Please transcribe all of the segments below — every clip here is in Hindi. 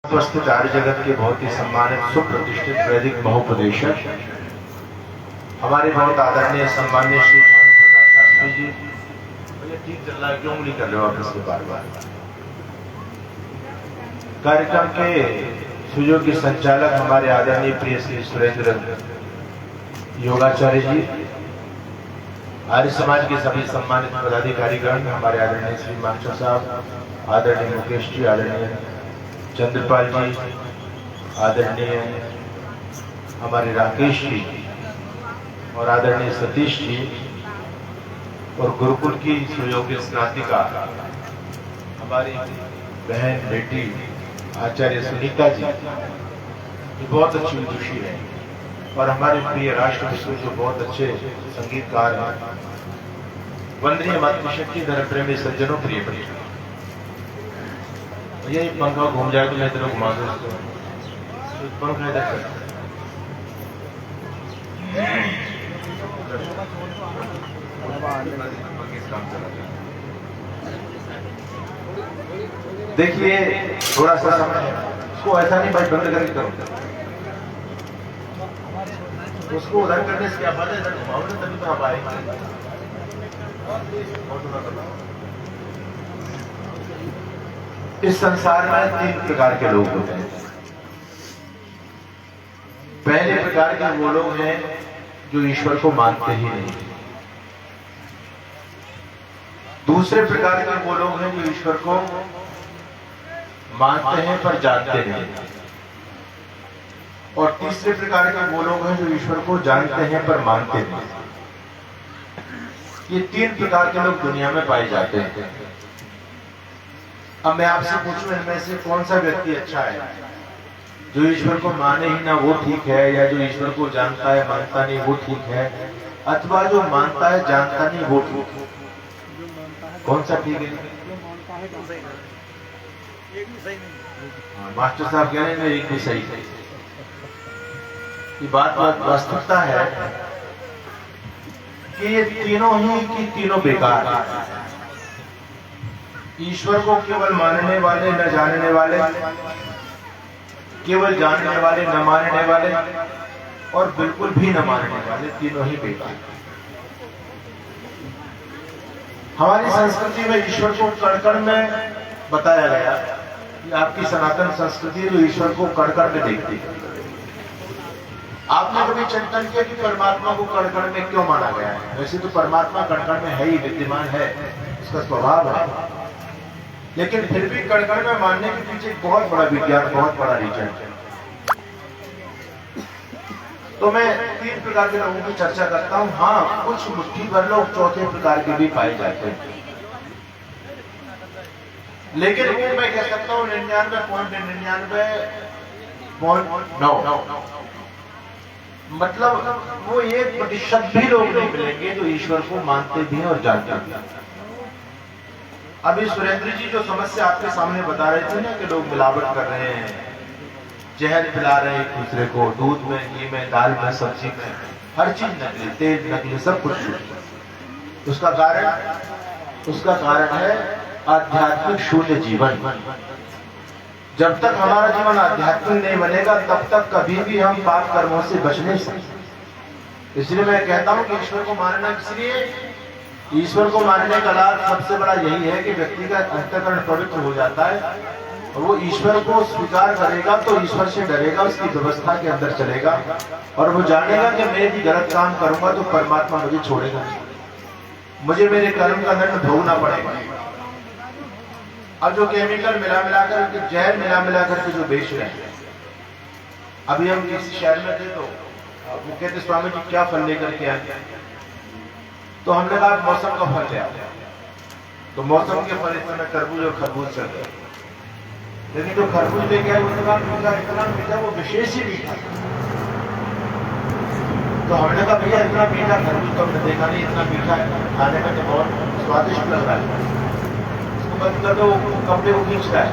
उपस्थित आर्य जगत के बहुत ही सम्मानित सुप्रतिष्ठित वैदिक महोपदेशक हमारे बहुत आदरणीय सम्मान्य श्री भानु प्रकाश शास्त्री जी। ये ठीक चल रहा है, क्यों नहीं कर रहे हो आप इसके बार बार? कार्यक्रम के सुयोग्य संचालक हमारे आदरणीय प्रिय श्री सुरेंद्र योगाचार्य जी, आर्य समाज के सभी सम्मानित पदाधिकारीगण, हमारे आदरणीय श्री मास्टर साहब, आदरणीय मुकेश जी, आदरणीय चंद्रपाल जी, आदरणीय हमारे राकेश जी और आदरणीय सतीश जी, और गुरुकुल की सुयोग्य स्नातिका हमारी बहन बेटी आचार्य सुनीता जी, ये बहुत अच्छी विदुषी है, और हमारे प्रिय राष्ट्रपति जो बहुत अच्छे संगीतकार हैं, वंदनीय मातृशक्ति धर्म प्रेमी सज्जनों, प्रिय प्रिय ये पंखा घूम जाए तो मैं इधर घुमा दूँ, पंखा इधर कर। देखिए थोड़ा सा समय उसको ऐसा नहीं भाई बंद करके करो, उसको उधर करने से क्या बात है, इधर घुमाओ ना तभी तो आप आएंगे। इस संसार में 3 प्रकार के लोग होते हैं। पहले प्रकार के वो लोग हैं जो ईश्वर को मानते ही नहीं। दूसरे प्रकार के वो लोग हैं जो ईश्वर को मानते हैं पर जानते नहीं। और तीसरे प्रकार के वो लोग हैं जो ईश्वर को जानते हैं पर मानते नहीं। ये 3 प्रकार के लोग दुनिया में पाए जाते हैं। अब मैं आपसे पूछूं, इनमें से कौन सा व्यक्ति अच्छा है? जो ईश्वर को माने ही ना वो ठीक है, या जो ईश्वर को जानता है मानता नहीं वो ठीक है, अथवा जो मानता है जानता नहीं वो ठीक है? कौन सा ठीक है? मास्टर साहब कह रहे हैं एक भी सही है। ये बात वास्तविकता है कि ये तीनों ही की तीनों बेकार है। ईश्वर को केवल मानने वाले, न जानने वाले, केवल जानने वाले, न मानने वाले, और बिल्कुल भी न मानने वाले, तीनों ही बेकार। हमारी संस्कृति में ईश्वर को कण-कण में बताया गया कि आपकी सनातन संस्कृति जो ईश्वर को कण-कण में देखती है। आपने कभी चिंतन किया कि परमात्मा को कण-कण में क्यों माना गया है? वैसे तो परमात्मा कण-कण में है ही, विद्यमान है, उसका स्वभाव है, लेकिन फिर भी कण-कण में मानने के पीछे बहुत बड़ा विज्ञान, बहुत बड़ा रीजन है। तो मैं 3 प्रकार के लोगों की चर्चा करता हूं। हाँ, कुछ मुट्ठी भर लोग चौथे प्रकार के भी पाए जाते हैं, लेकिन वो मैं कह सकता हूं 99.99.9, मतलब वो 1% भी लोग नहीं मिलेंगे जो ईश्वर को मानते भी हैं और जानते हैं। अभी सुरेंद्र जी जो समस्या आपके सामने बता रहे थे ना कि लोग मिलावट कर रहे हैं, जहर पिला रहे हैं एक दूसरे को, दूध में, घी में, दाल में, सब्जी में, हर चीज नकली, तेल नकली, सब कुछ। उसका कारण है आध्यात्मिक शून्य जीवन। जब तक हमारा जीवन आध्यात्मिक नहीं बनेगा तब तक कभी भी हम पाप कर्मों से बच नहीं सकते। इसलिए मैं कहता हूं कि ईश्वर को मानना, इसलिए ईश्वर को मानने का लाभ सबसे बड़ा यही है कि व्यक्ति का अंतःकरण पवित्र हो जाता है, और वो ईश्वर को स्वीकार करेगा तो ईश्वर से डरेगा, उसकी व्यवस्था के अंदर चलेगा, और वो जानेगा कि मैं भी गलत काम करूंगा तो परमात्मा मुझे छोड़ेगा, मुझे मेरे कर्म का दंड भोगना पड़ेगा। अब जो केमिकल मिलाकर, जहर मिला करके जो बेच रहे हैं, अभी हम किसी शहर में थे तो वो कहते स्वामी जी क्या फल लेकर के आए, तो हमने कहा मौसम का फल ले आया। तो मौसम के फल इस समय तरबूज और खरबूज चल रहे, लेकिन जो खरबूज लेके आए इतना मीठा, वो विशेष ही मीठा। तो हमने कहा भैया इतना मीठा खरबूज तो हमने देखा नहीं, इतना मीठा खाने में तो बहुत स्वादिष्ट लग रहा है, इसको बंद कर दो, कपड़े को खींचता है।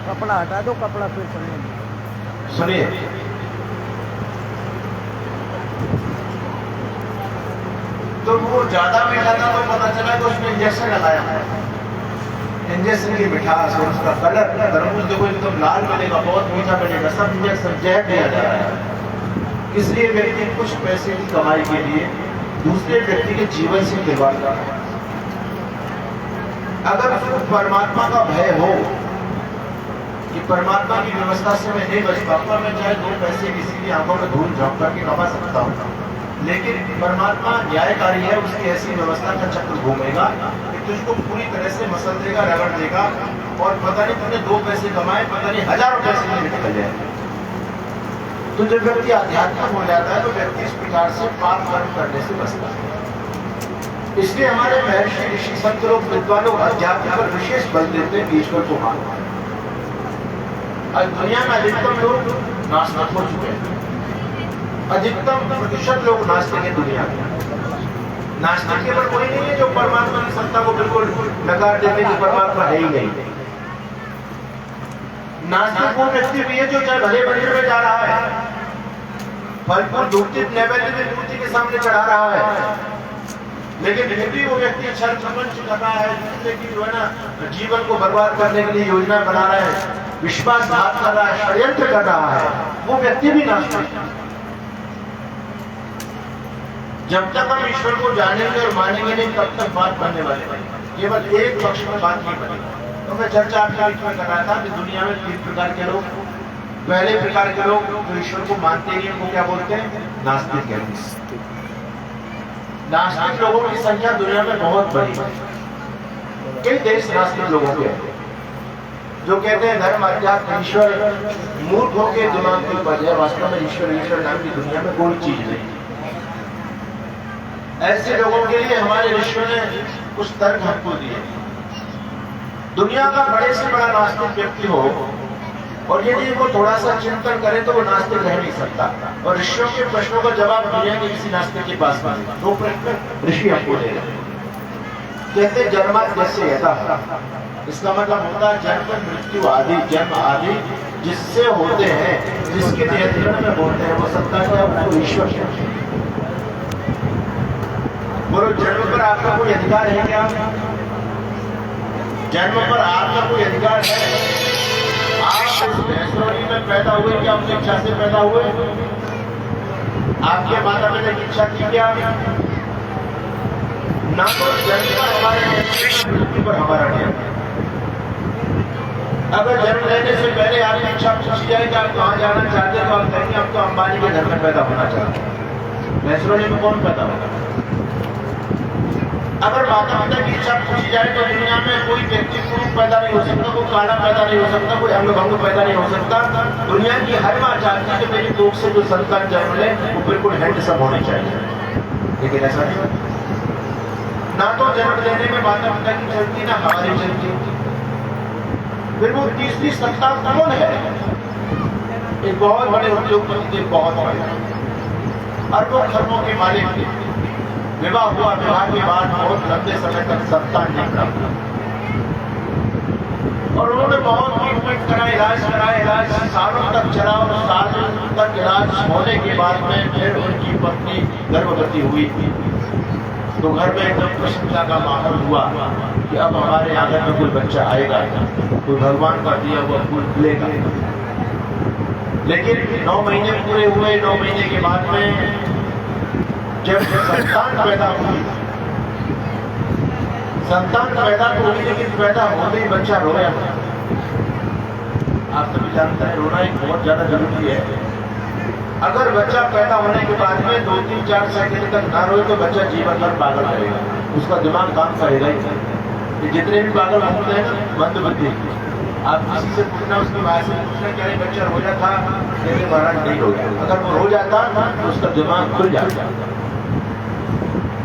कपड़ा हटा दो, कपड़ा फिर सुनिए। तो वो ज्यादा मीठा था तो पता चला कि उसमें इंजेक्शन लगाया है। इंजेक्शन की मिठास और उसका कलर, तरबूज देखो एकदम लाल मिलेगा, बहुत मीठा मिलेगा, सब इंजेक्शन जहर दिया जा रहा है। इसलिए व्यक्ति कुछ पैसे की कमाई के लिए दूसरे व्यक्ति के जीवन से खिलवाड़ कर रहा है। अगर उसको परमात्मा का भय हो कि परमात्मा की व्यवस्था से मैं नहीं बच पाऊंगा, मैं चाहे 2 पैसे किसी की आंखों में धूल झोंक करके कमा सकता हूँ, लेकिन परमात्मा न्यायकारी है, उसकी ऐसी व्यवस्था का चक्र घूमेगा कि तुझको पूरी तरह से मसल देगा, रगड़ देगा, और पता नहीं तुमने 2 पैसे कमाए, पता नहीं हजारों पैसे में निकल जाए। तो जब व्यक्ति आध्यात्मिक हो जाता है तो व्यक्ति इस प्रकार से पाप कर्म करने से बचता है। इसलिए हमारे महर्षि ऋषि संत लोग विद्वान लोग अध्यात्म पर विशेष बल देते हैं, ईश्वर को मानते हैं। आज दुनिया में अधिकतम लोग नास्तिक हो चुके हैं, अधिकतम प्रतिशत लोग नास्तिक है दुनिया में। नास्तिक केवल कोई नहीं है जो परमात्मा की सत्ता को बिल्कुल नकार देते कि परमात्मा है ही नहीं। नास्तिक वो व्यक्ति भी है जो चाहे भले मंदिर में जा रहा है, फल फूल धूपदीप नैवेद्य में मूर्ति के सामने चढ़ा रहा है, लेकिन फिर भी वो व्यक्ति छल कपट कर रहा है, जिससे कि जो है ना जीवन को बर्बाद करने के लिए योजना बना रहा है, विश्वासघात कर रहा है, षड्यंत्र कर रहा है, वो व्यक्ति भी नास्तिक है। जब तक हम ईश्वर को जानेंगे और मानेंगे नहीं, तब तक बात बनने वाले नहीं। केवल एक पक्ष में बात नहीं बनेगी। तो मैं चर्चा आपके बीच में कर रहा था कि दुनिया में 3 प्रकार के लोग। पहले प्रकार के लोग जो ईश्वर को मानते ही उनको क्या बोलते हैं? नास्तिक है। नास्तिक लोगों की संख्या दुनिया में बहुत बड़ी है। कई देश नास्तिक लोगों के हैं जो कहते हैं धर्म अध्यात्म ईश्वर मूर्खों के दिमाग की उपज है। वास्तव में ईश्वर नाम की दुनिया में कोई चीज नहीं। ऐसे लोगों के लिए हमारे ऋषियों ने कुछ तर्क हमको दिए। दुनिया का बड़े से बड़ा नास्तिक व्यक्ति हो और यदि वो थोड़ा सा चिंतन करे तो वो नास्तिक रह नहीं सकता। और ऋषियों के प्रश्नों का जवाब दुनिया के किसी नास्तिक के पास नहीं। 2 प्रश्न ऋषि हमको दे रहे। कहते जन्माद्यस्य यतः, इसका मतलब होता है जन्म मृत्यु आदि, जन्म आदि जिससे होते हैं, जिसके नियंत्रण में होते हैं, वो सत्ता क्या है? वो ईश्वर है। बोलो, जन्म पर आपका कोई अधिकार है क्या? जन्म पर आपका कोई अधिकार है? आप इस भैंसोरी में पैदा हुए क्या अपनी इच्छा से पैदा हुए? आपके माता पिता की इच्छा थी क्या? ना तो जन्म पर हमारे मृत्यु पर हमारा नियम। अगर जन्म लेने से पहले आपकी इच्छा पूछी जाए कि आप कहाँ जाना चाहते हैं तो आप कहेंगे अब तो अंबानी के घर में पैदा होना चाहते हैं। भैंसोरी में कौन पैदा होगा? अगर माता पिता की इच्छा पूछी जाए तो दुनिया में कोई व्यक्ति पुरुष पैदा नहीं हो सकता, कोई काला पैदा नहीं हो सकता, कोई अंग भंग पैदा नहीं हो सकता। दुनिया की हर माँ चाहती है कि मेरी कोख से जो संतान जन्म ले वो बिल्कुल हैंडसम होने चाहिए, लेकिन ऐसा नहीं। ना तो जन्म लेने में माता पिता की चलती, ना हमारी चलती। फिर वो तीसरी सत्ता कौन है? एक बहुत बड़े उद्योगपति थे, बहुत बड़े अरबों खरबों के मालिक थे। विवाह हुआ, विवाह के बाद बहुत लंबे समय तक संतान नहीं प्राप्त। और उन्होंने बहुत ट्रीटमेंट करा, इलाज कराया, इलाज सालों तक चला और सालों तक इलाज होने के बाद में फिर उनकी पत्नी गर्भवती हुई थी। तो घर में एकदम प्रसन्नता का माहौल हुआ कि अब हमारे आंगन में कोई बच्चा आएगा, कोई भगवान का दिया हुआ फूल खिलेगा। लेकिन 9 महीने पूरे हुए। 9 महीने के बाद में जब संतान पैदा हुई, संतान पैदा तो हुई, लेकिन पैदा होते ही बच्चा रोया। आप सभी जानते हैं रोना एक बहुत ज्यादा जरूरी है। अगर बच्चा पैदा होने के बाद में 2, 3, 4 सेकंड तक ना रोए तो बच्चा जीवन भर पागल रहेगा, उसका दिमाग काम करेगा ही। जितने भी पागल होते हैं ना मंदबुद्धि, आप किसी से पूछना, उसकी माँ से पूछना क्या बच्चा रोजा था? कहते महाराज नहीं रोया। अगर वो रो जाता तो उसका दिमाग खुल जाता।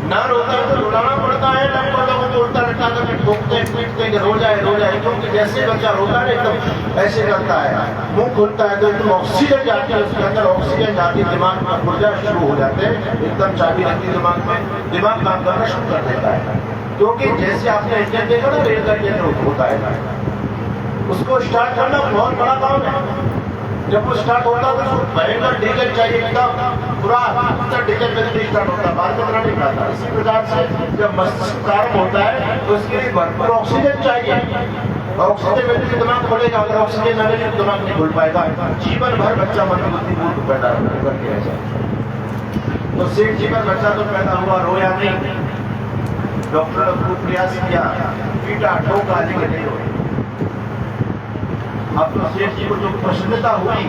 ना रोता है तो रुलाना पड़ता है, लोगों को उल्टा लटा करके ठोकते हैं, पीटते हैं, रो जाए रो जाए। क्योंकि जैसे बच्चा रोता है एकदम ऐसे करता है, मुंह खुलता है तो एकदम ऑक्सीजन जाती है उसके अंदर, ऑक्सीजन जाती दिमाग में ऊर्जा शुरू हो जाते हैं, एकदम चाबी रहती है दिमाग में, दिमाग काम करना शुरू कर देता है। क्योंकि जैसे आपने इंजन देखा ना, रेल का इंजन होता है, उसको स्टार्ट करना बहुत बड़ा काम है। जब वो स्टार्ट होता है तो उसको भयंकर डीजल चाहिए, एकदम पूरा डीजल में नहीं स्टार्ट होता, बाहर चलना नहीं पाता। इसी प्रकार से जब मस्तिष्क प्रारंभ होता है तो उसके लिए भरपूर ऑक्सीजन चाहिए। ऑक्सीजन मिलने से दिमाग खुलेगा, अगर ऑक्सीजन न मिले तो दिमाग नहीं खुल पाएगा। जीवन भर बच्चा मंदबुद्धि मूर्ख पैदा करके ऐसा। तो सेठ जी पर बच्चा तो पैदा हुआ, रोया नहीं, डॉक्टर ने खूब प्रयास किया, पीटा ठोका, लेकिन नहीं रोया। अब तो सेठ जी को जो प्रसन्नता हुई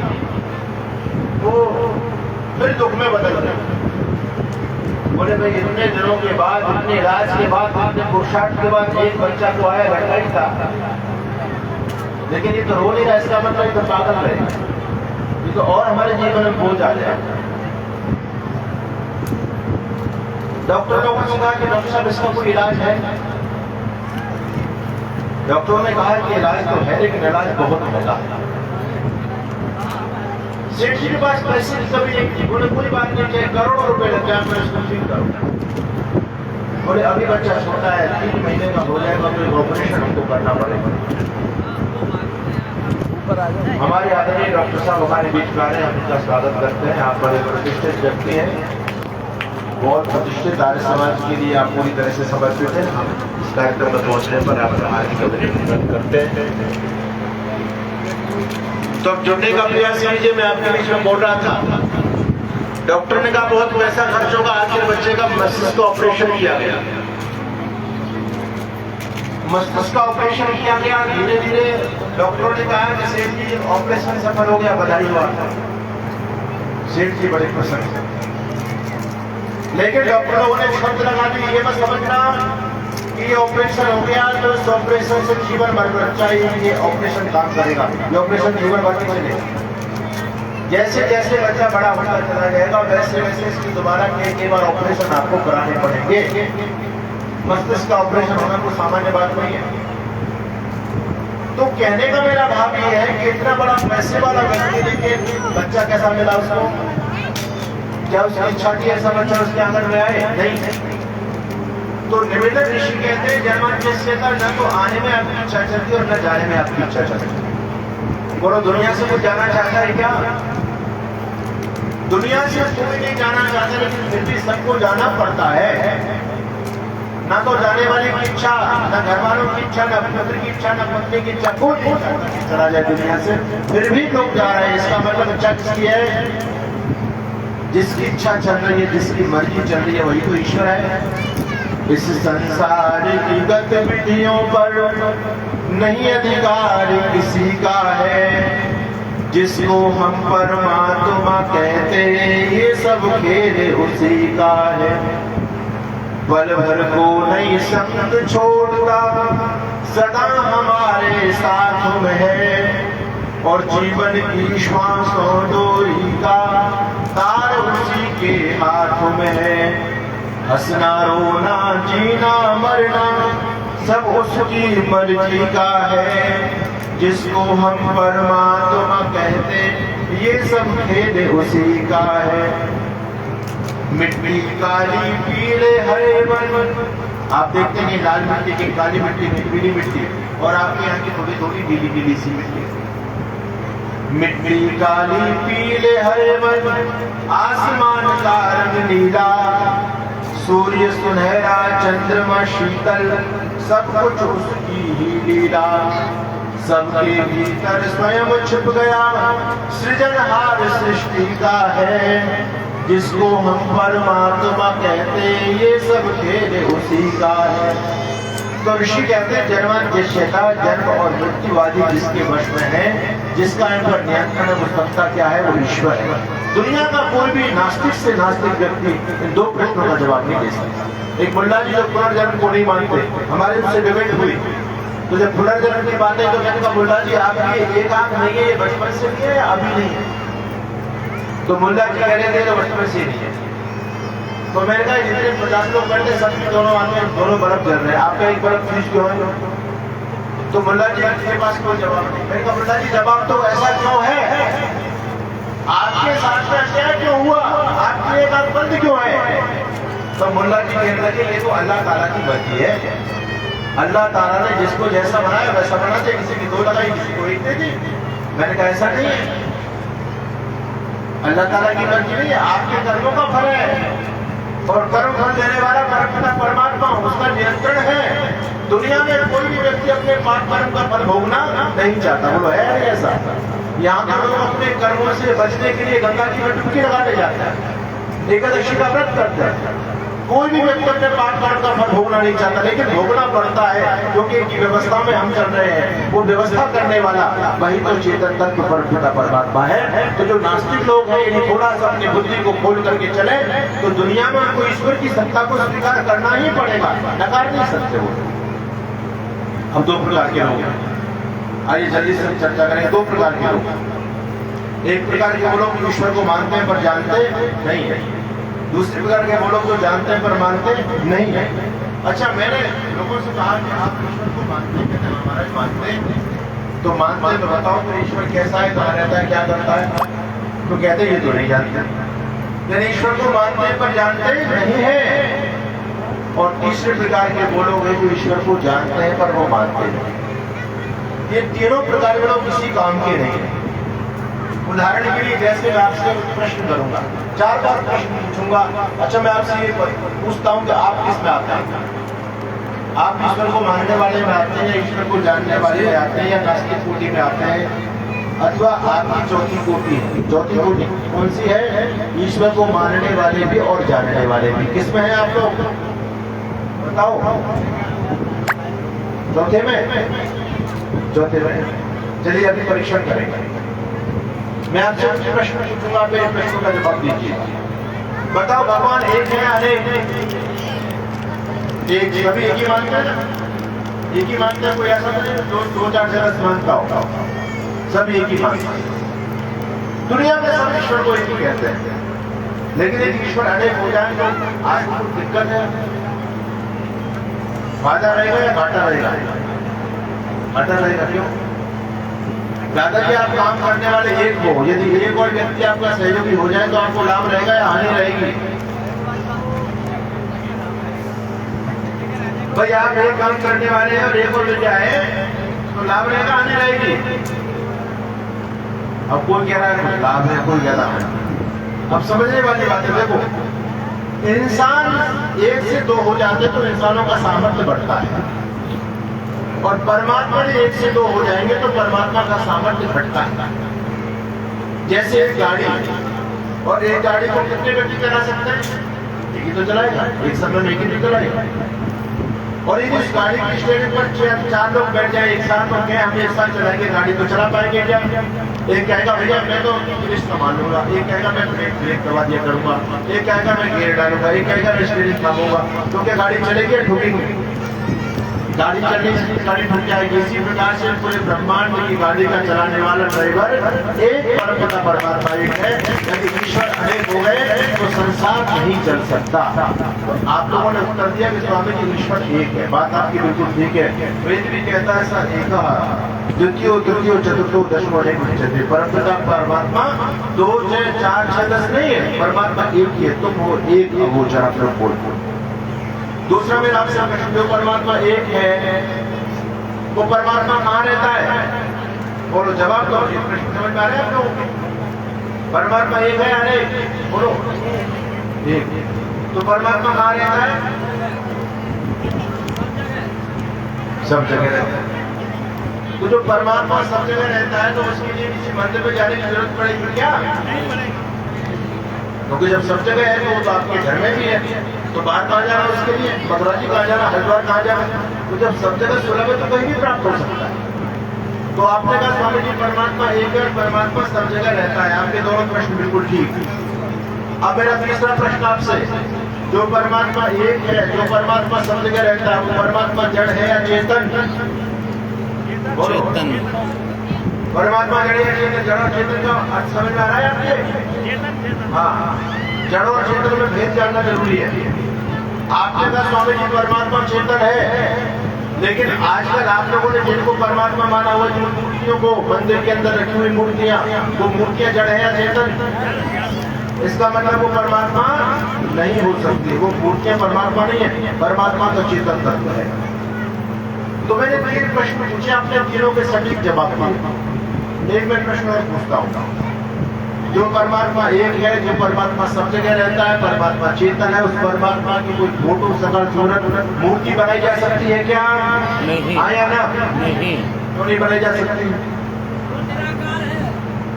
वो फिर दुख में बदल गई। बोले भाई इतने दिनों के बाद, इतने इलाज के बाद, इतने पुरुषार्थ के बाद एक बच्चा तो आया, लड़का ही था, लेकिन ये तो रो नहीं रहा, इसका मतलब ये तो पागल है, ये तो और हमारे जीवन में बोझ आ जाए। डॉक्टर लोगों ने कहा कि डॉक्टर साहब इसका कोई इलाज है? डॉक्टरों ने कहा कि इलाज तो है, लेकिन इलाज बहुत महंगा है। सेठ जी के पास पैसे कभी नहीं थी, बोले कोई बात नहीं, चाहे करोड़ों रुपए लग जाए मैं इसको ठीक करूँ। बोले अभी बच्चा छोटा है, 3 महीने का हो जाएगा, तो ऑपरेशन हमको करना पड़ेगा। हमारे आदरणीय डॉक्टर साहब हमारे बीच में आ रहे हैं, हम उनका स्वागत करते हैं। आप बड़े प्रतिष्ठित व्यक्ति हैं, बहुत प्रतिष्ठित आर्य समाज के लिए आप पूरी तरह से समर्पित हैं। हम इस कार्यक्रम में पहुंचने पर आप हार्दिक अभिनंदन करते हैं। तो अब जुड़ने का प्रयास कीजिए। मैं आपके बीच में बोल रहा था, डॉक्टर ने कहा बहुत पैसा खर्च होगा, आखिर बच्चे का मस्तिष्क का ऑपरेशन किया गया। मस्तिष्क का ऑपरेशन किया गया, धीरे धीरे डॉक्टरों ने कहा कि सेठ जी ऑपरेशन सफल हो गया, बधाई हुआ। सेठ जी बड़े प्रसन्न थे, लेकिन डॉक्टर लोगों ने शर्त लगा दी, ये मत समझना कि ये ऑपरेशन हो गया तो इस ऑपरेशन से जीवन भर बच्चा ये ऑपरेशन काम करेगा, ये ऑपरेशन जीवन भर नहीं चलेगा। जैसे जैसे बच्चा बड़ा होता चला जाएगा वैसे वैसे इसकी दोबारा कई बार ऑपरेशन आपको कराने पड़ेंगे। मस्तिष्क का ऑपरेशन होना कोई सामान्य बात नहीं है। तो कहने का मेरा भाव ये है कि इतना बड़ा पैसे वाला व्यक्ति लेके बच्चा कैसा मिला उसको? क्या उसकी इच्छा थी ऐसा बच्चा उसके आंगन में आए? नहीं। तो निवेदन ऋषि कहते हैं जन्मांत्यस्य का न तो आने में आपकी इच्छा चलती और न जाने में आपकी इच्छा चलती। बोलो दुनिया से कुछ जाना चाहता है क्या? दुनिया से कोई नहीं जाना चाहता, लेकिन फिर भी सबको जाना पड़ता है। ना तो जाने वाले की इच्छा, न घर वालों की इच्छा, न पुत्र की इच्छा, न पत्नी की इच्छा, कोई नहीं चाहता कि चला जाए दुनिया से, फिर भी लोग जा रहे हैं। इसका मतलब इच्छा किसकी है? जिसकी इच्छा चल रही है, जिसकी मर्जी चल रही है, वही तो ईश्वर है। इस संसार की गतिविधियों पर नहीं अधिकार किसी का है, जिसको हम परमात्मा कहते हैं ये सब खेल उसी का है। पल भर को नहीं संग छोड़ता, सदा हमारे साथ में है, और जीवन की श्वासों डोरी का तार उसी के हाथ में है। हंसना रोना जीना मरना सब उसकी मर्जी का है, जिसको हम परमात्मा कहते ये सब खेल उसी का है। मिट्टी काली पीले हरे वन, आप देखते हैं लाल मिट्टी की, काली मिट्टी की, पीली मिट्टी, और आपके यहाँ की थोड़ी थोड़ी ढीली ढीली सी मिट्टी। मिट्टी काली पीले हरे वन, आसमान का रंग नीला, सूर्य सुनहरा चंद्रमा शीतल, सब कुछ उसकी ही लीला। सबके भीतर स्वयं छिप गया, सृजनहार सृष्टि का है, जिसको हम परमात्मा कहते ये सब खेल उसी का है। तो ऋषि कहते हैं जन्मांत्यस्यता, जन्म और मृत्युवादी जिसके वश में है, जिसका इन पर नियंत्रण है, वो सत्ता क्या है? वो ईश्वर है। दुनिया का कोई भी नास्तिक से नास्तिक व्यक्ति इन 2 प्रश्नों का जवाब नहीं दे सकता। एक मुल्ला जी जो पुनर्जन्म को नहीं मानते, हमारे उनसे डिबेट हुई, तो जब पुनर्जन्म की बातें तो मैंने कहा मुल्ला जी आपकी एक आंख नहीं है, ये बचपन से नहीं है या अभी नहीं है? तो मुल्ला जी कह रहे थे तो बचपन से नहीं है। तो मैंने कहा जितने 50 लोग बैठे सबकी दोनों आंखें दोनों बर्फ जल रहे हैं, आपका एक बर्फ फ्रीज क्यों है? तो मुल्ला जी के पास कोई जवाब नहीं। मैंने कहा मुल्ला जी जवाब तो ऐसा क्यों है? आपके साथ में अन्याय क्यों हुआ? आपकी एक आंख बंद क्यों है? तो मुल्ला जी कहने लगे ये तो अल्लाह ताला की मर्जी है। अल्लाह ताला ने जिसको जैसा बनाया वैसा बना दे, किसी की 2 लगाई किसी को 1 दे दी। मैंने कहा ऐसा नहीं है, अल्लाह ताला की मर्जी नहीं है, आपके कर्मों का फल है। और कर्म फल देने वाला परमपिता परमात्मा उसका नियंत्रण है। दुनिया में कोई भी व्यक्ति अपने पाप कर्म का फल भोगना नहीं चाहता। बोलो है नहीं ऐसा? यहाँ के लोग अपने कर्मों से बचने के लिए गंगा जी में डुबकी लगाने जाते हैं, एकादशी का व्रत करते हैं। कोई भी व्यक्ति अपने पाप कर्म का फल भोगना नहीं चाहता, लेकिन भोगना पड़ता है क्योंकि एक व्यवस्था में हम चल रहे हैं। वो व्यवस्था करने वाला वही तो चेतन तत्व परमपिता परमात्मा है। तो जो नास्तिक लोग हैं यदि थोड़ा सा अपनी बुद्धि को खोल करके चले तो दुनिया में उनको ईश्वर की सत्ता को स्वीकार करना ही पड़ेगा, नकार नहीं सकते वो। हम दो प्रकार के लोग हैं, आइए जल्दी से चर्चा करें। दो प्रकार के लोग, एक प्रकार के वो लोग ईश्वर को मानते हैं पर जानते नहीं है, दूसरे प्रकार के वो लोग जो जानते हैं पर मानते नहीं है। अच्छा, मैंने लोगों से कहा कि आप ईश्वर को मानते हैं? कहते हैं महाराज मानते हैं। तो मानते हैं तो बताओ तो ईश्वर कैसा है, कहाँ रहता है, क्या करता है? तो कहते ये तो नहीं जानते। यानी ईश्वर को मानते हैं पर जानते नहीं है। और तीसरे प्रकार के वो लोग हैं जो ईश्वर को जानते हैं पर वो मानते नहीं। ये तीनों प्रकार के लोग किसी काम के नहीं है। उदाहरण के लिए जैसे मैं आपसे प्रश्न करूंगा, 4 बार प्रश्न पूछूंगा। अच्छा, मैं आपसे ये पूछता हूं कि आप किस में आते हैं? आप ईश्वर को मानने वाले में आते हैं या ईश्वर को जानने वाले में आते हैं या नास्तिक कोटि में आते हैं, अथवा आपकी चौथी कोटि है? चौथी कोटि कौन सी है? ईश्वर को मानने वाले भी और जानने वाले भी। किस में है आप लोग बताओ? चौथे में? चौथे में। चलिए अभी परीक्षण करेंगे। मैं आपसे कुछ प्रश्न पूछूंगा, आप मेरे प्रश्नों का जवाब दीजिए। बताओ भगवान एक है अनेक? एक, सभी एक ही मानते हैं ना? एक ही मानते हैं, कोई ऐसा नहीं दो चार जगह मानता होगा। सभी एक ही मानते हैं। दुनिया में सब ईश्वर को एक ही कहते हैं, लेकिन एक ईश्वर अनेक हो जाए तो आज कुछ दिक्कत है। फायदा रहेगा या घाटा रहेगा? घाटा रहेगा। क्यों? दादाजी आप काम करने वाले एक हो, यदि एक और व्यक्ति आपका सहयोगी हो जाए तो आपको लाभ रहेगा या हानि रहेगी? भाई आप एक काम करने वाले हैं और एक और मिल जाए तो लाभ रहेगा, हानि रहेगी? अब कोई कह रहा है लाभ है, कोई कह रहा है। अब समझने वाली बात है। देखो, इंसान 1 से 2 हो जाते तो इंसानों का सामर्थ्य बढ़ता है, और परमात्मा 1 से 2 हो जाएंगे तो परमात्मा का सामर्थ्य घटता है। जैसे एक गाड़ी, और एक गाड़ी को कितने व्यक्ति चला सकते हैं? एक ही तो चलाएगा, एक समय में एक ही तो चलाएगा। और यदि उस गाड़ी की स्टेरिंग पर 4 लोग बैठ जाए एक साथ, तो क्या हम एक साथ चलाएंगे गाड़ी तो चला पाएंगे क्या? एक कहेगा भैया मैं तो पुलिस संभाल लूंगा, एक कहेगा मैं ब्रेक दबा दिया करूंगा, एक कहेगा मैं गियर डालूंगा, एक कहेगा मैं स्टेरिंग थामूंगा। तो क्या गाड़ी चलेगी या ठुकेगी? गाड़ी चलने से गाड़ी ठुक जाएगी। इसी प्रकार से पूरे ब्रह्मांड की गाड़ी का चलाने वाला ड्राइवर एक परमपिता परमात्मा एक है। यदि ईश्वर अनेक हो गए तो संसार नहीं चल सकता। तो आप लोगों ने उत्तर दिया कि स्वामी जी ईश्वर एक है। बात आपकी बिल्कुल ठीक है। वेद भी कहता है सर एक द्वितीय तृतीय चतुर्थो दशमो अनेक उच्यते। परमपिता परमात्मा 2 6 4 6 10 नहीं है, परमात्मा एक ही है। तुम हो एक अगोचर अपने बोल। दूसरा मेरा आपसे प्रश्न, जो परमात्मा एक है वो परमात्मा कहाँ रहता है? बोलो जवाब दो। प्रश्न समझ में आ रहे हैं आप लोगों को? परमात्मा एक है अनेक? बोलो एक। तो परमात्मा कहाँ रहता है? सब जगह रहता है। तो जो परमात्मा सब जगह रहता है तो उसके लिए किसी मंदिर में जाने की जरूरत पड़ेगी क्या? क्योंकि जब सब जगह है तो वो तो आपके घर में भी है, तो बाहर कहाँ जाना उसके लिए? मथुरा जी कहाँ जाना, हरिद्वार कहाँ जाना? तो जब सब जगह सुलभ है तो कहीं भी प्राप्त हो सकता है। तो आपने कहा स्वामी जी परमात्मा एक है, परमात्मा सब जगह रहता है। आपके दोनों प्रश्न बिल्कुल ठीक। अब मेरा तीसरा प्रश्न आपसे, जो परमात्मा एक है, जो परमात्मा सब जगह रहता है, वो परमात्मा जड़ है या चेतन? बोलो। परमात्मा जड़ है चेतन? जड़ और चेतन का अर्थ समझ में आ रहा है आपके? हाँ, जड़ और चेतन में भेद जानना जरूरी है। आपने कहा स्वामी जी परमात्मा चेतन है, लेकिन आजकल आप लोगों ने जिनको परमात्मा माना हुआ, जिन मूर्तियों को मंदिर के अंदर रखी हुई मूर्तियां, वो मूर्तियां जड़ है या चेतन? इसका मतलब वो परमात्मा नहीं हो सकती, वो मूर्तियां परमात्मा नहीं है, परमात्मा तो चेतन तत्व है। तो मैंने 3 प्रश्न पूछे, आपने तीनों के सटीक जवाब दिए। एक मैं प्रश्न और पूछता हूँ, जो परमात्मा एक है, जो परमात्मा सब जगह रहता है, परमात्मा चेतन है, उस परमात्मा की कोई फोटो सकल सूरत मूर्ति बनाई जा सकती है क्या? नहीं। आया ना? नहीं। तो नहीं बनाई जा सकती,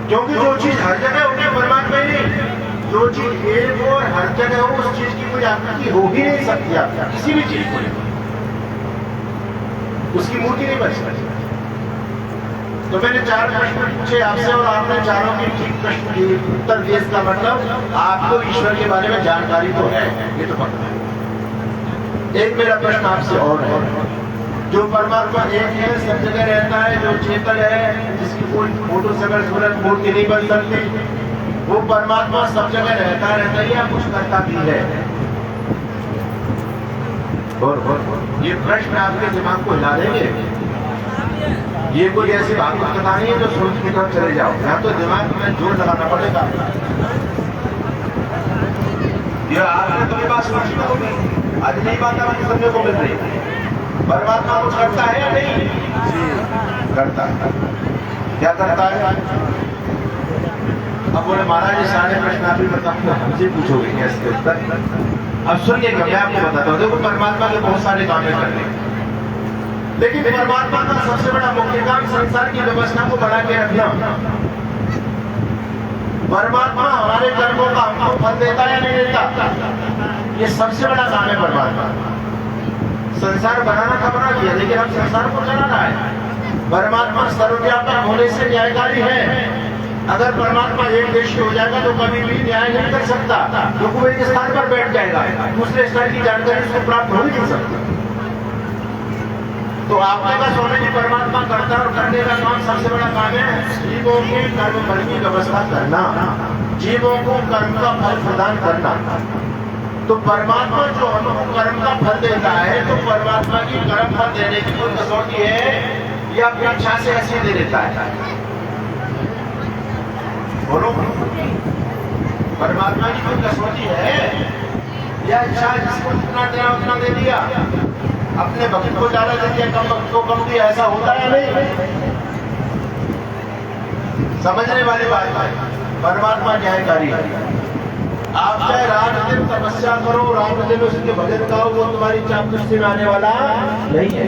क्योंकि जो चीज हर जगह होगी परमात्मा ही नहीं। जो चीज एक और हर जगह हो, उस चीज की कोई आकृति हो ही नहीं सकती। आप किसी भी चीज को उसकी मूर्ति नहीं बन सकती। तो मैंने 4 प्रश्न पूछे आपसे और आपने चारों के ठीक प्रश्न दिए। उत्तर दिए, इसका मतलब आपको ईश्वर के बारे में जानकारी तो है, ये तो पता है। एक मेरा प्रश्न आपसे और है, जो परमात्मा एक है, सब जगह रहता है, जो चेतन है, जिसकी कोई फोटो सकल सूरत मूर्ति नहीं बन सकती, वो परमात्मा सब जगह रहता है या कुछ करता भी है? और ये प्रश्न आपके दिमाग को हिला देंगे। ये कोई ऐसी भागवत कथा नहीं है जो सोच के तरफ चले जाओ, यहाँ तो दिमाग में जोर लगाना पड़ेगा। ये आपने तो बात समझ में होगी, आज नई बात आपको समझने को मिल रही है। परमात्मा कुछ करता है या नहीं? करता है। क्या करता है? अब बोले महाराज ये सारे प्रश्न आप ही बताओ, हमसे पूछोगे क्या इसके उत्तर? अब सुनिए, मैं आपको बताता हूँ। देखो, परमात्मा के बहुत सारे काम करने, लेकिन परमात्मा का सबसे बड़ा मुख्य काम संसार की व्यवस्था को बना के रखना। परमात्मा हमारे कर्मों का हमको फल देता है या नहीं देता? ये सबसे बड़ा काम है परमात्मा। संसार बनाना था, बना दिया, लेकिन हम संसार को चलाना है। परमात्मा सर्वव्यापक होने से न्यायकारी है। अगर परमात्मा एक देश में हो जाएगा तो कभी भी न्याय नहीं कर सकता, क्योंकि वो एक स्थान पर बैठ जाएगा, दूसरे स्थान की जानकारी उसको प्राप्त हो नहीं सकती। तो आपने कहा स्वामी जी परमात्मा करता है, और करने का काम सबसे बड़ा काम है जीवों के कर्म फल की व्यवस्था करना, जीवों को कर्म का फल प्रदान करना। तो परमात्मा जो हमको कर्म का फल देता है, तो परमात्मा की कर्म फल देने की कोई कसौटी है या अपनी इच्छा से ऐसे दे देता है? बोलो, परमात्मा की कोई कसौटी है या इच्छा जिसको जितना देना उतना दे दिया, अपने भक्त को ज्यादा दे दिया, कम भक्त को कम दिया, ऐसा होता है नहीं? समझने वाली बात है, परमात्मा न्यायकारी है। आप चाहे रात दिन तपस्या करो, रात दिन उसके भजन गाओ, वो तुम्हारी चापलूसी में आने वाला नहीं है।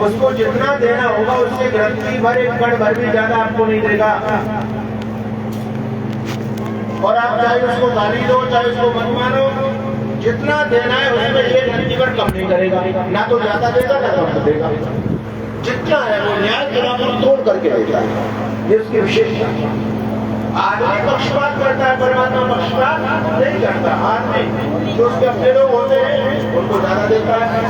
उसको जितना देना होगा उससे ग्रंथि भर, एक कण भर भी ज्यादा आपको नहीं देगा। और आप चाहे उसको गाली दो, चाहे उसको मत मारो, जितना देना है उसमें एक घंटी पर कम नहीं करेगा, ना तो ज्यादा देगा ना कम देगा। जितना है वो न्याय बराबर तोड़ करके देता है, ये उसकी विशेषता है। आदमी पक्षपात करता है, परमात्मा पक्षपात नहीं करता। आदमी जो उसके अपने लोग होते हैं उनको ज्यादा देता है,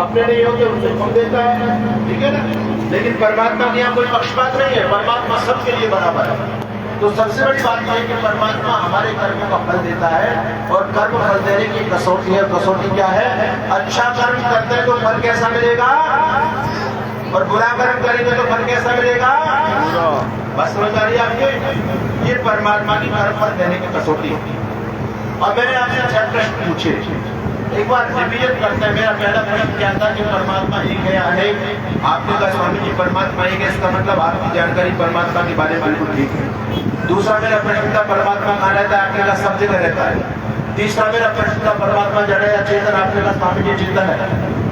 अपने नहीं होते उनको कम देता है, ठीक है ना? लेकिन परमात्मा के यहाँ कोई पक्षपात नहीं है, परमात्मा सबके लिए बराबर है। तो सबसे बड़ी बात यह है कि परमात्मा हमारे कर्मों का फल देता है, और कर्म फल देने की कसौटी है। कसौटी क्या है? अच्छा कर्म करते हैं तो फल कैसा मिलेगा, और बुरा कर्म करेंगे तो फल कैसा मिलेगा? बस समझ आ रही है आपके? ये परमात्मा की कर्म फल देने की कसौटी है। और मैंने आपसे 6 प्रश्न पूछे, एक बार रिवीजन करते हैं। मेरा पहला प्रश्न क्या था कि परमात्मा एक है या अनेक? आपने कहा स्वामी जी परमात्मा एक है, इसका मतलब आपकी जानकारी परमात्मा के बारे में बिल्कुल ठीक है। दूसरा मेरा प्रश्न था परमात्मा कहाँ रहता है? आपने कहा सब जगह रहता है। तीसरा मेरा प्रश्न था परमात्मा जड़ है या चेतन? आपने कहा स्वामी जी चेतन है।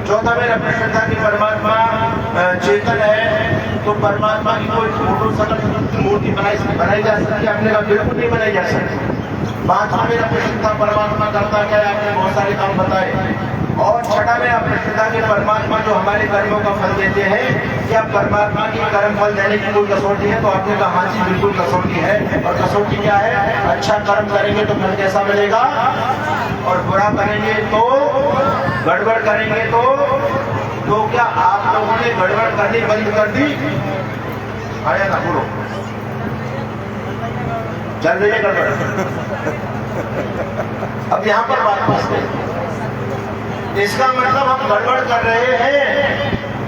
चौथा मेरा प्रश्न था कि परमात्मा चेतन है तो परमात्मा की कोई फोटो सकल मूर्ति बनाई जा सकती है? आपने कहा बिल्कुल नहीं बनाई जा सकती। पांचवा मेरा प्रश्न था परमात्मा करता क्या है? आपने बहुत सारे काम बताए। और छठा मेरा प्रश्न था कि परमात्मा जो हमारे कर्मों का फल देते हैं, क्या परमात्मा की कर्म फल देने की कोई कसौटी है? तो आपने कहा हाँ जी बिल्कुल कसौटी है। और कसौटी क्या है? अच्छा कर्म करेंगे तो फल कैसा मिलेगा, और बुरा करेंगे तो, गड़बड़ करेंगे तो क्या आप लोगों ने गड़बड़ करनी बंद कर दी? आया ना, बोलो, चल रही है गड़बड़? अब यहाँ पर बात फंस गई। इसका मतलब हम गड़बड़ कर रहे हैं,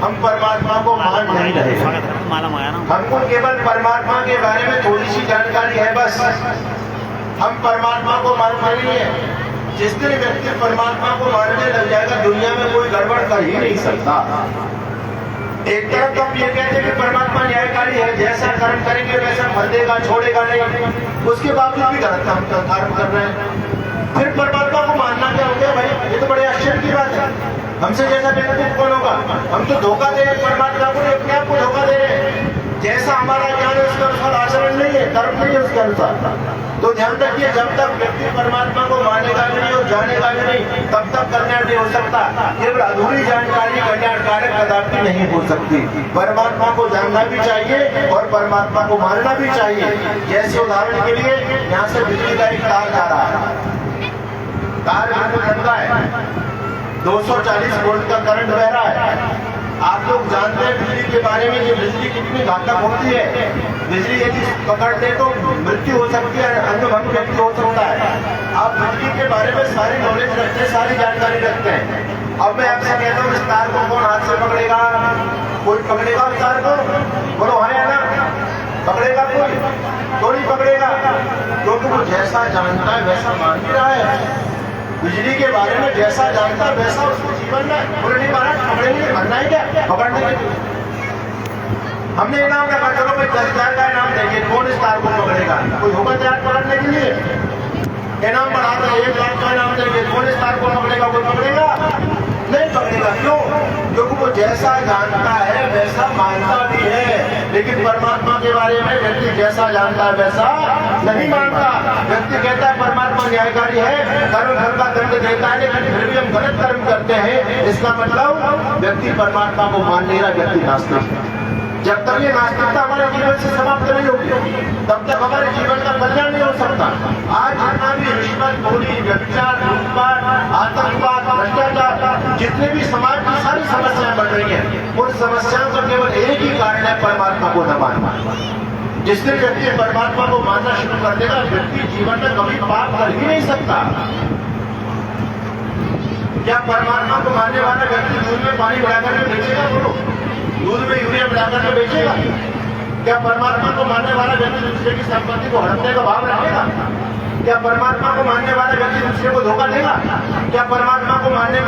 हम परमात्मा को मान नहीं रहे। हमको केवल परमात्मा के बारे में थोड़ी सी जानकारी है, बस हम परमात्मा को मानते नहीं है। जिस दिन व्यक्ति परमात्मा को मानने लग जाएगा, दुनिया में कोई गड़बड़ कर ही नहीं सकता। एक तरफ तो हम ये कहते हैं कि परमात्मा न्यायकारी है, जैसा कर्म करेंगे वैसा फल देगा, छोड़ेगा नहीं, उसके बावजूद भी गलत कर्म कर रहे हैं। फिर परमात्मा को मानना क्या हो गया भाई? ये तो बड़े आश्चर्य की बात है। हमसे जैसा बेवकूफ कौन होगा? हम तो धोखा दे रहे परमात्मा को, अपने आप को धोखा दे रहे हैं। जैसा हमारा ज्ञान है उसके अनुसार आचरण नहीं है, कर्म नहीं है उसके अनुसार। तो ध्यान रखिए, जब तक व्यक्ति परमात्मा को मानेगा भी नहीं और जानेगा भी नहीं, तब तक कल्याण नहीं हो सकता। केवल अधूरी जानकारी कल्याणकारक कदापि नहीं हो सकती। परमात्मा को जानना भी चाहिए और परमात्मा को मानना भी चाहिए। जैसे उदाहरण के लिए यहाँ से बिजली का एक तार जा रहा है, तार बिल्कुल नंगा है, 240 वोल्ट का करंट बह रहा है। आप लोग जानते हैं बिजली के बारे में, ये बिजली कितनी घातक होती है। बिजली यदि पकड़ ले तो मृत्यु हो सकती है, अंगभंग व्यक्ति हो सकता है। आप बिजली के बारे में सारी नॉलेज रखते हैं, सारी जानकारी रखते हैं। अब मैं आपसे कहता हूँ, इस तार को कौन हाथ से पकड़ेगा? कोई पकड़ेगा उस तार को? बोलो है या ना? पकड़ेगा कोई? थोड़ी पकड़ेगा, क्योंकि वो जैसा जानता है वैसा मान भी रहा है। बिजली के बारे में जैसा जानता है वैसा उसको जीवन में बोले नहीं महाराज पकड़ेंगे, मरना है क्या? पकड़ने के हमने इनाम रखा, चलो भाई 10,000 का इनाम देंगे, कौन इस तार को पकड़ेगा? कोई होगा तैयार पकड़ने के लिए? इनाम बढ़ाते हैं, 1 लाख का इनाम देंगे, कौन इस तार को पकड़ेगा? कोई पकड़ेगा? नहीं पकड़ेगा। क्यों? क्योंकि वो जैसा जानता है वैसा मानता भी है। लेकिन परमात्मा के बारे में व्यक्ति जैसा जानता है वैसा नहीं मानता। व्यक्ति कहता है परमात्मा न्यायकारी है, कर्म फल का दंड देता है, लेकिन फिर भी हम गलत कर्म करते हैं। इसका मतलब व्यक्ति परमात्मा को मान नहीं रहा, व्यक्ति नास्तिक है। जब तक ये नास्तिकता हमारे जीवन से समाप्त नहीं होगी, तब तक हमारे जीवन का कल्याण नहीं हो सकता। आज जितना भी रिश्वत, चोरी, व्यभिचार, लूटपाट, आतंकवाद, भ्रष्टाचार, जितने भी समाज की सारी समस्याएं बढ़ रही हैं, उन समस्याओं का केवल एक ही कारण है, परमात्मा को न मानना। जिस दिन व्यक्ति परमात्मा को मानना शुरू कर देगा, व्यक्ति जीवन में कभी पाप कर ही नहीं सकता। क्या परमात्मा को मानने वाला व्यक्ति दूध में पानी मिलाकर के बेचेगा? बोलो, दूध में यूरिया मिलाकर के बेचेगा? क्या परमात्मा को मानने वाला व्यक्ति दूसरे की संपत्ति को हड़पने का भाव रखेगा? क्या परमात्मा को मानने वाला व्यक्ति दूसरे को धोखा देगा? क्या परमात्मा को मानने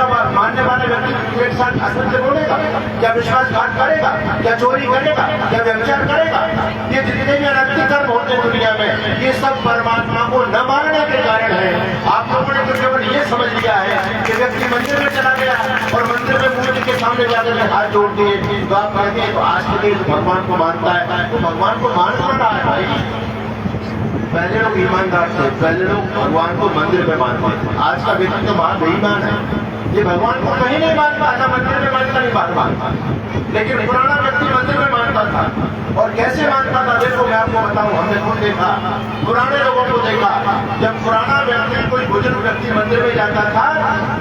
वाला व्यक्ति दूसरे के साथ असत्य बोलेगा? क्या विश्वासघात करेगा? क्या चोरी करेगा? क्या व्यभिचार करेगा? ये जितने भी अनैतिक कर्म होते हैं दुनिया में, ये सब परमात्मा को न मानने के कारण है। आप लोगों ने तो केवल ये समझ लिया है कि व्यक्ति मंदिर में चला गया और मंदिर में मूर्ति के सामने जाकर के हाथ जोड़ दिए, तो आप कहते हैं तो आज के दिन भगवान को मानता है, तो भगवान को मान रहा है भाई। पहले लोग ईमानदार थे, पहले लोग भगवान को मंदिर में मानते थे। आज का व्यक्ति तो महान बेईमान है, ये भगवान को कहीं नहीं मानता, ना मंदिर में मानता नहीं बात मानता। लेकिन पुराना व्यक्ति मंदिर में मानता था। और कैसे मानता था? देखो मैं आपको बताऊं, हमने खुद देखा, पुराने लोगों को देखा। जब पुराना व्यक्ति, कोई बुजुर्ग व्यक्ति मंदिर में जाता था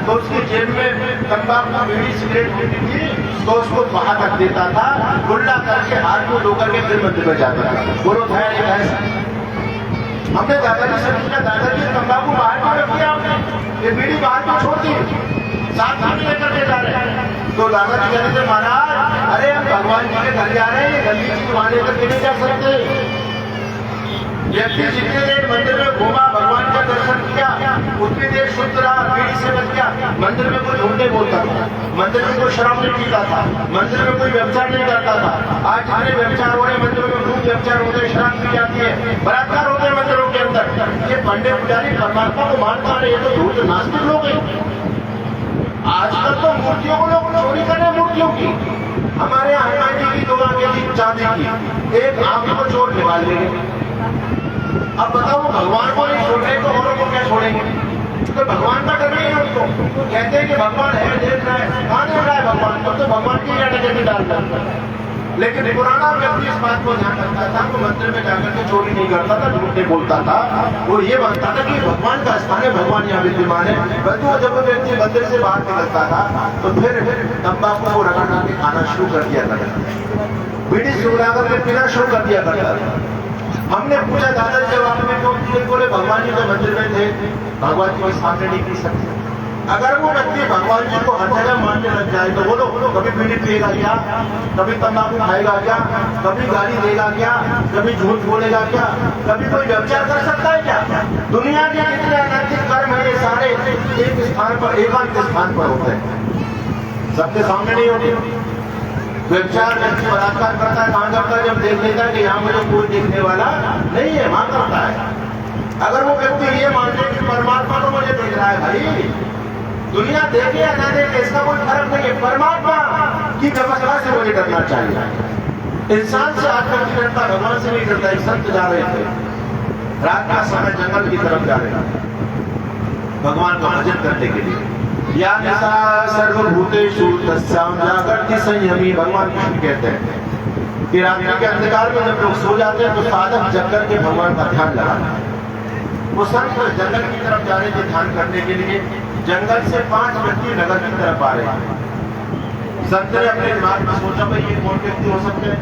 तो उसकी जेब में तंबाकू, बीड़ी, सिगरेट होती थी, तो उसको बाहर रख देता था, गुल्ला करके हाथ को धो करके फिर मंदिर में जाता था। बोलो था ये ऐसा? हमने दादाजी से पूछा, दादाजी तंबाकू बाहर क्यों रख दिया आपने? ये बीड़ी बाहर क्यों छोड़ दी? साथ में लेकर के जा रहे हैं। तो दादाजी कहते थे, महाराज अरे हम भगवान जी के घर जा रहे हैं, गली चीज वहां लेकर के नहीं जा सकते। व्यक्ति जितनी देर मंदिर में घूमा, भगवान का दर्शन किया, उतनी देर शुद्ध रहा, बीड़ी से बच गया। मंदिर में कोई झूठ नहीं बोलता था, मंदिर में कोई शराब नहीं पीता था, मंदिर में कोई व्यभिचार नहीं करता था। आज जितने व्यभिचार हो रहे हैं मंदिरों में, खूब व्यभिचार होते हैं, शराब पी जाती है, बलात्कार होते हैं मंदिरों के अंदर। ये पंडे पुजारी परमात्मा को मानता है, ये तो झूठ नास्तिक लोग हैं। आजकल तो मूर्तियों को लोग चोरी कर रहे हैं, मूर्तियों की। हमारे यहाँ हनुमान जी की 2 आंखें थी चांदी की, एक आंख को चोर निकाल लेंगे। अब बताओ, भगवान को नहीं छोड़ रहे तो औरों को क्या छोड़ेंगे? तो भगवान का डर नहीं है उनको। कहते हैं कि भगवान है, देख रहा है, कहाँ देख रहा है भगवान को? तो भगवान की कैटेगरी डालता है। लेकिन पुराना व्यक्ति इस बात को ध्यान रखता था, वो मंदिर में जाकर के चोरी नहीं करता था, झूठ नहीं बोलता था। वो ये मानता था कि भगवान का स्थान है, भगवान यहाँ विद्यमान है। परंतु जब वो व्यक्ति मंदिर से बाहर निकलता था तो फिर तंबाकू को रगड़ के खाना शुरू कर दिया करता था, बीड़ी सुलगा करके पीना शुरू कर दिया करता था। हमने पूछा, दादाजी जब आपने क्यों किए? बोले भगवान जी तो मंदिर में थे, भगवान जी के सामने नहीं पी सकते। अगर वो व्यक्ति भगवान जी को हर जगह मानने लग जाए तो बोलो, कभी बीड़ी पिएगा क्या? कभी तंबाकू खाएगा क्या? कभी गाली देगा क्या? कभी झूठ बोलेगा क्या? कभी कोई व्यभिचार कर सकता है क्या? दुनिया के जितने अनैतिक कर्म है ये सारे एक स्थान पर, एकांत स्थान पर होते हैं, सबके सामने नहीं होते। व्यभिचार व्यक्ति बलात्कार करता है कहाँ करता है? जब देख लेता है कि यहाँ मुझे कोई देखने वाला नहीं है, वहां करता है। अगर वो व्यक्ति ये मान ले कि परमात्मा तो मुझे देख रहा है, भाई दुनिया देखे या ना देखे इसका कोई फर्क नहीं है, परमात्मा की व्यवस्था से मुझे डरना चाहिए। इंसान से आजकल नहीं डरता, भगवान से नहीं डरता। एक संत जा रहे थे, रात का समय जंगल की तरफ जा रहे थे भगवान का भजन करने के लिए। या निशा सर्वभूतेषु तस्यां जागर्ति संयमी, भगवान कृष्ण कहते हैं कि रात्रि के अंधकार में जब लोग सो जाते हैं तो साधक जग करके भगवान का ध्यान लगाते हैं। वो संत जंगल की तरफ जा रहे थे ध्यान करने के लिए। जंगल से 5 व्यक्ति नगर की तरफ आ रहे हैं। संत ने अपने दिमाग में सोचा भाई ये कौन व्यक्ति हो सकते हैं?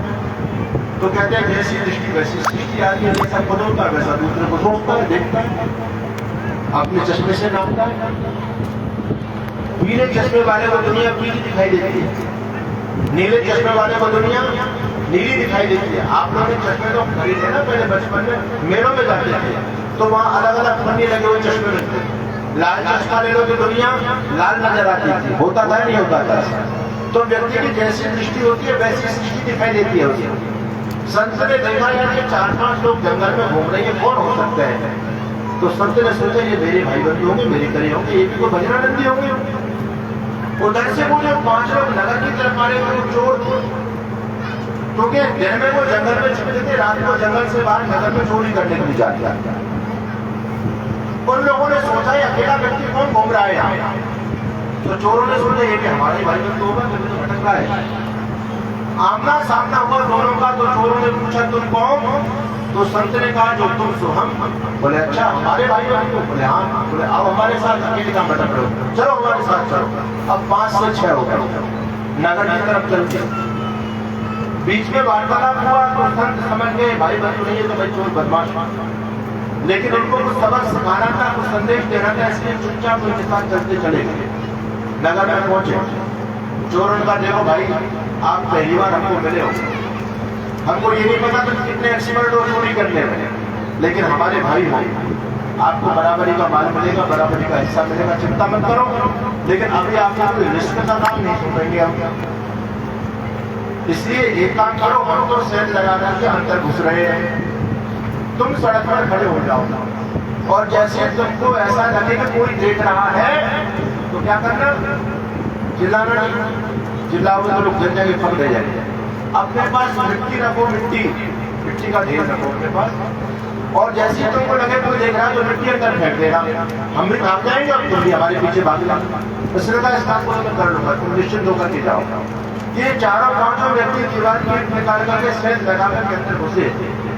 तो कहते हैं जैसी दृष्टि वैसी स्थिति आती है, जैसा खुद होता है वैसा दूसरे को सोचता है, देखता है, अपने चश्मे से नापता है। पीले चश्मे वाले को दुनिया पीली दिखाई देती है, नीले चश्मे वाले को दुनिया नीली दिखाई देती है। आप लोगों ने चश्मे तो खरीदे ना पहले बचपन में, मेलों में जाते थे तो वहाँ अलग अलग पन्नी लगे हुए चश्मे मिलते थे। लाल चश्मा ले लो तो दुनिया लाल नजर आती थी, होता था नहीं होता था? तो व्यक्ति की जैसी दृष्टि होती है वैसी सृष्टि दिखाई देती है उसे। संत ने देखा यार ये 4-5 लोग जंगल में घूम रहे हैं, कौन हो सकते हैं? तो संत ने सोचा ये मेरे भाई बंधु होंगे, मेरे करीब होंगे, ये भी कोई भजनानंदी होंगे। उधर से वो जो 5 लोग नगर की तरफ आ रहे हैं वो चोर, क्योंकि दिन में वो जंगल में छुपते थे, रात को जंगल से बाहर नगर में चोरी करने के लिए जाते। उन लोगों ने सोचा ये अकेला व्यक्ति कौन घूम रहा है यहाँ? तो चोरों ने सोचा ये कि हमारे भाई बंधु होगा तो भटक रहा है। आमना सामना हुआ दोनों का। तो चोरों ने पूछा तुम कौन? तो संत ने कहा जो तुम सो हम। बोले अच्छा हमारे भाई बंधु? बोले हाँ। बोले अब हमारे साथ अकेले काम भटक रहे हो, चलो हमारे साथ चलो। अब 5 से 6 हो गए, नगर की तरफ चलते। बीच में वार्तालाप हुआ तो संत समझ गए भाई बंधु नहीं है तो भाई चोर बदमाश, लेकिन उनको कुछ सबक सिखाना था, कुछ संदेश देना था, इसलिए चुपचाप उनके साथ चलते चले गए। नगर में पहुंचे, चोरों ने कहा देखो भाई आप पहली बार हमको मिले हो, हमको ये नहीं पता तुम कितने एक्सपर्ट हो चोरी करने में, लेकिन हमारे भाई हो, आपको बराबरी का माल मिलेगा, बराबरी का हिस्सा मिलेगा, चिंता मत करो। लेकिन अभी आपको कोई रिस्क का काम नहीं सुनेंगे हम, इसलिए एक काम करो, हम तो सेल लगा करके अंदर घुस रहे हैं, तुम सड़क पर खड़े हो जाओ और जैसे तुमको ऐसा लगे कि कोई देख रहा है तो क्या करना? चिल्लाना नहीं। चिल्लाओगे तो लोग गिर जाएंगे, पकड़े जाएंगे। अपने पास मिट्टी रखो, मिट्टी का ढेर रखो अपने पास, और जैसे ही तुमको लगे कोई देख रहा है तो मिट्टी अंदर फेंक देना। हम भी भाग जाएंगे और तुम भी हमारे पीछे भागना। इसलिए का इस काम को मैं कर लूंगा, तुम निश्चित होकर के जाओ। ये 4-5 व्यक्ति दीवार की ईंट निकाल करके सेल लगा करके अंदर घुसे।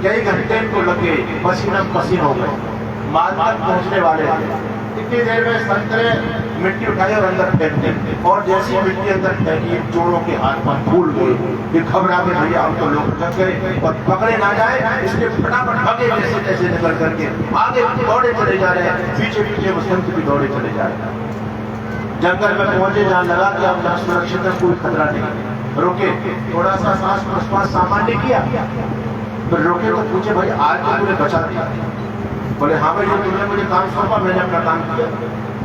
कई घंटे इनको लगे, पसीना पसीना हो गए, माल तक पहुंचने वाले थे। इतनी देर में संत ने मिट्टी उठाई और अंदर फेंक दी, और जैसी मिट्टी अंदर फेंकी चोरों के हाथ पर फूल गए। ये घबरा के भैया हम तो लोग थक गए और पकड़े ना जाए इसलिए फटाफट भागे जैसे तैसे निकल करके आगे दौड़े चले जा रहे हैं, पीछे पीछे वो संत भी दौड़े चले जा रहे हैं। जंगल में पहुंचे जहाँ लगा कि अब सुरक्षित है, कोई खतरा नहीं। रुके, थोड़ा सा सांस प्रश्वास सामान्य किया, फिर रुके तो पूछे भाई आज तो तुमने बचा दिया? बोले हाँ भाई जो तुमने मुझे काम सौंपा मैंने अपना काम किया।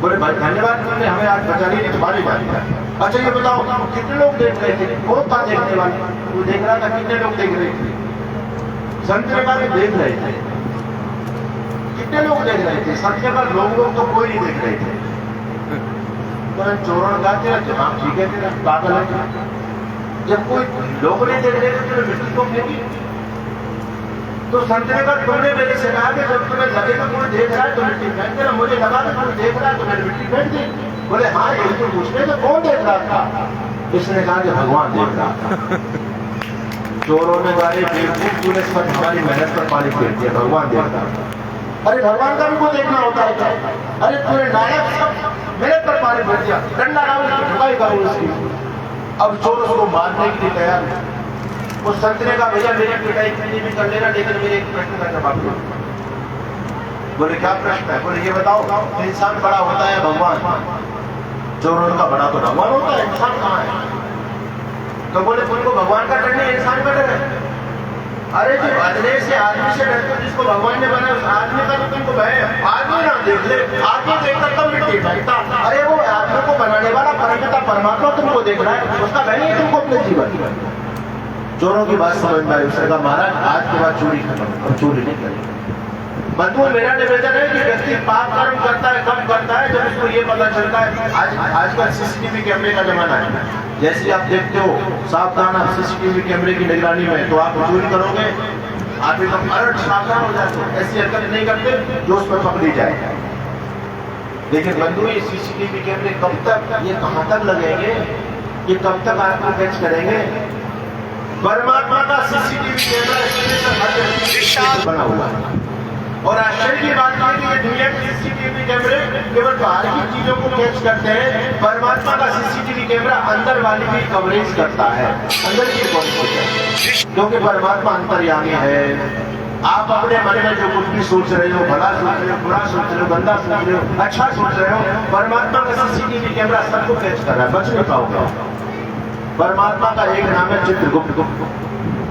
बोले भाई धन्यवाद, तुमने हमें आज बचा लिया, नहीं तुम्हारी बात है। अच्छा ये बताओ कितने लोग देख रहे थे? बहुत था देखने वाले, वो देख रहा था, कितने लोग देख रहे थे? संत ने कहा देख रहे थे। कितने लोग देख रहे थे? संत ने कहा लोग तो कोई नहीं देख रहे थे। तो चोरों ने कहा तेरा दिमाग ठीक है, तेरा पागल है, जब कोई लोग नहीं देख रहे थे तो मिट्टी को फेंकी। तो संत ने कहा तुमने मेरे से कहा कि जब तुम्हें लगेगा कोई देख रहा है तो मिट्टी फेंक देना, मुझे लगा कि कोई देख रहा है तो मैंने मिट्टी फेंक दी। बोले हाँ एक तो पूछने तो कौन देख रहा था? इसने कहा कि भगवान देख रहा था। चोरों ने कहा बेवकूफ तूने सब हमारी मेहनत पर पानी फेंक दिया, भगवान देख रहा था। अरे भगवान का भी को देखना होता है क्या? अरे तूने नायक सब मेहनत पर पानी फेंक दिया, डंडा लाओ ठुकाई करो उसकी। अब चोर उसको मारने के लिए तैयार है। उस संत ने कहा भैया मेरी पिटाई कितनी भी कर लेना, लेकिन मेरे एक प्रश्न का जवाब दो। बोले क्या प्रश्न है? बोले ये बताओ इंसान बड़ा होता है भगवान? चोरों का बड़ा तो भगवान होता है, इंसान कहाँ है? तो बोले तुमको भगवान का डर नहीं, इंसान का डर है। अरे जो अजने से आदमी से डरते हो जिसको भगवान ने बनाया उस आदमी का तो तुमको भय है। आदमी ना देख ले, आदमी देखकर कब मिट्टी फेंकता? अरे वो आदमी को बनाने वाला परमपिता परमात्मा तुमको देख रहा है, उसका भय नहीं तुमको अपने जीवन। चोरों की बात समझ में आई। उसने कहा महाराज आज के बाद चोरी खत्म, अब चोरी नहीं करेंगे। बंधु मेरा निवेदन है कि व्यक्ति पाप कर्म करता है, कब करता है जब उसको ये पता चलता है। आजकल सीसीटीवी कैमरे का जमाना है। जैसे आप देखते हो सावधान, आप सीसीटीवी कैमरे की निगरानी में, तो आप चोरी करोगे आप एकदम अलर्ट सावधान हो जाते हो, ऐसी हरकत नहीं करते जो उसमें पकड़ी जाए। लेकिन बंधु ये सीसीटीवी कैमरे कब तक, ये कहां तक लगेंगे, ये कब तक आपको कैच करेंगे? परमात्मा का सीसीटीवी कैमरा बना हुआ है। और आश्चर्य की बात है कि ये दुनिया के सीसीटीवी कैमरे केवल बाहर की चीजों को कैच करते हैं, परमात्मा का सीसीटीवी कैमरा अंदर वाली भी कवरेज करता है, अंदर की कवरेज, क्योंकि परमात्मा अंतर्यामी है। आप अपने मन में जो कुछ भी सोच रहे हो, भला सोच रहे हो, बुरा सोच रहे हो, गंदा सोच रहे हो, अच्छा सोच रहे हो, परमात्मा का सीसीटीवी कैमरा सबको कैच कर रहा है, बच नहीं पाओगे। परमात्मा का एक नाम है चित्रगुप्त।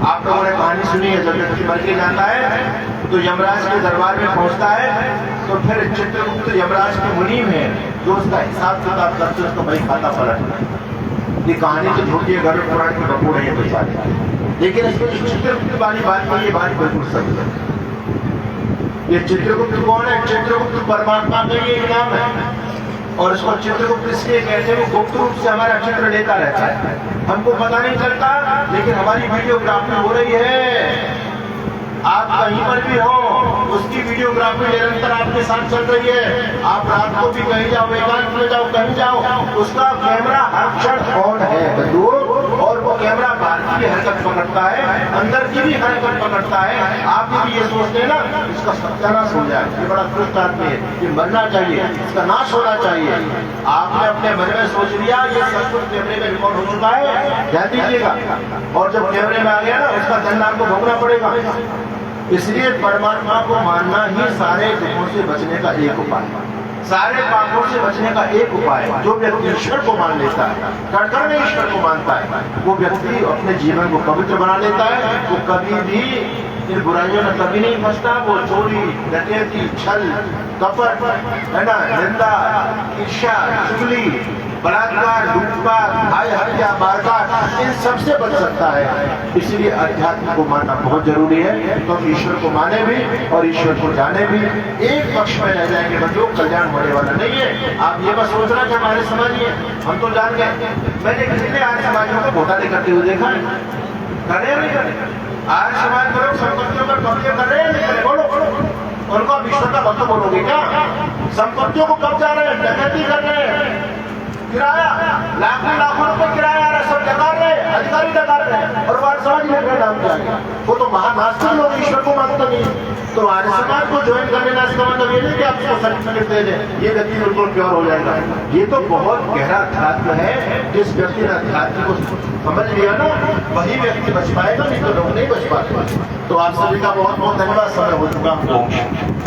आप लोगों ने कहानी सुनी है, जब व्यक्ति मर के जाता है तो यमराज के दरबार में पहुंचता है, तो फिर चित्रगुप्त यमराज के मुनीम है जो उसका हिसाब किताब करते उसको भाई खाता पलट। ये कहानी तो झूठी है, गरुड़ पुराण की बकूड़ है तो सारी, लेकिन इसमें चित्रगुप्त वाली बात में ये बात बिल्कुल सही है। ये चित्रगुप्त कौन है? चित्रगुप्त परमात्मा का ये नाम है। और इसको चित्रगुप्त इसलिए कहते हैं, वो गुप्त रूप से हमारा चित्र लेता रहता है, हमको पता नहीं चलता, लेकिन हमारी वीडियोग्राफी हो रही है। आप कहीं पर भी हो, उसकी वीडियोग्राफी निरंतर आपके साथ चल रही है। आप रात को भी कहीं जाओ, एकांत में जाओ, कहीं जाओ, उसका कैमरा हर क्षण ऑन है बंधु, और वो कैमरा बाहर की हरकत पकड़ता है, अंदर की भी हरकत पकड़ता है। आप भी ये सोचते हैं ना इसका सत्यानाश हो जाए, ये बड़ा दुष्ट आदमी है, ये मरना चाहिए, इसका नाश होना चाहिए। आपने अपने मन में सोच लिया, ये सब कुछ कैमरे में रिकॉर्ड हो चुका है, ध्यान दीजिएगा। और जब कैमरे में आ गया ना, उसका दंड आपको भोगना पड़ेगा। इसलिए परमात्मा को मानना ही सारे दुखों से बचने का एक उपाय है, सारे पापों से बचने का एक उपाय है। जो व्यक्ति ईश्वर को मान लेता है, कण में ईश्वर को मानता है, वो व्यक्ति अपने जीवन को पवित्र बना लेता है। वो कभी भी इन बुराइयों में कभी नहीं फंसता। वो चोरी, डकैती, छल, कपट, है ना, निंदा, ईर्ष्या, चुगली, बलात्कार, लूटपाट, भाई हत्या, मारकाट, इन सबसे बच सकता है। इसलिए अध्यात्म को मानना बहुत जरूरी है, तो ईश्वर को माने भी और ईश्वर को जाने भी। एक पक्ष में रह जाएंगे बंधु, कल्याण होने वाला नहीं है। आप ये बस सोचना कि हमारे समाज में हम तो जान गए। मैंने कितने आर्य समाजों को घोटाले करते हुए देखा है, करे नहीं करे? आर्य समाज के लोग संपत्तियों पर कब्जे कर रहे हैं, नहीं करे? बोलो बोलो, उनको आप ईश्वर का भक्त बोलोगे क्या? संपत्तियों को कब्जा रहे हैं, डकैती कर रहे हैं, किराया लाखों लाखों रुपए किराया आ रहा है, सब डकार रहे, अधिकारी डकार रहे, और आर्य समाज में क्या नाम जाएगा? वो तो महानास्तिक लोग, ईश्वर को मानते नहीं। तो आर्य समाज को ज्वाइन करने का इसका मतलब ये नहीं कि आपको सर्टिफिकेट दे दें, ये व्यक्ति बिल्कुल प्योर हो जाएगा। ये तो बहुत गहरा अध्यात्म है। जिस व्यक्ति ने अध्यात्म को समझ लिया ना, वही व्यक्ति बच पाएगा, नहीं तो लोग नहीं बच पाते। तो आप सभी का बहुत बहुत धन्यवाद। समय हो चुका।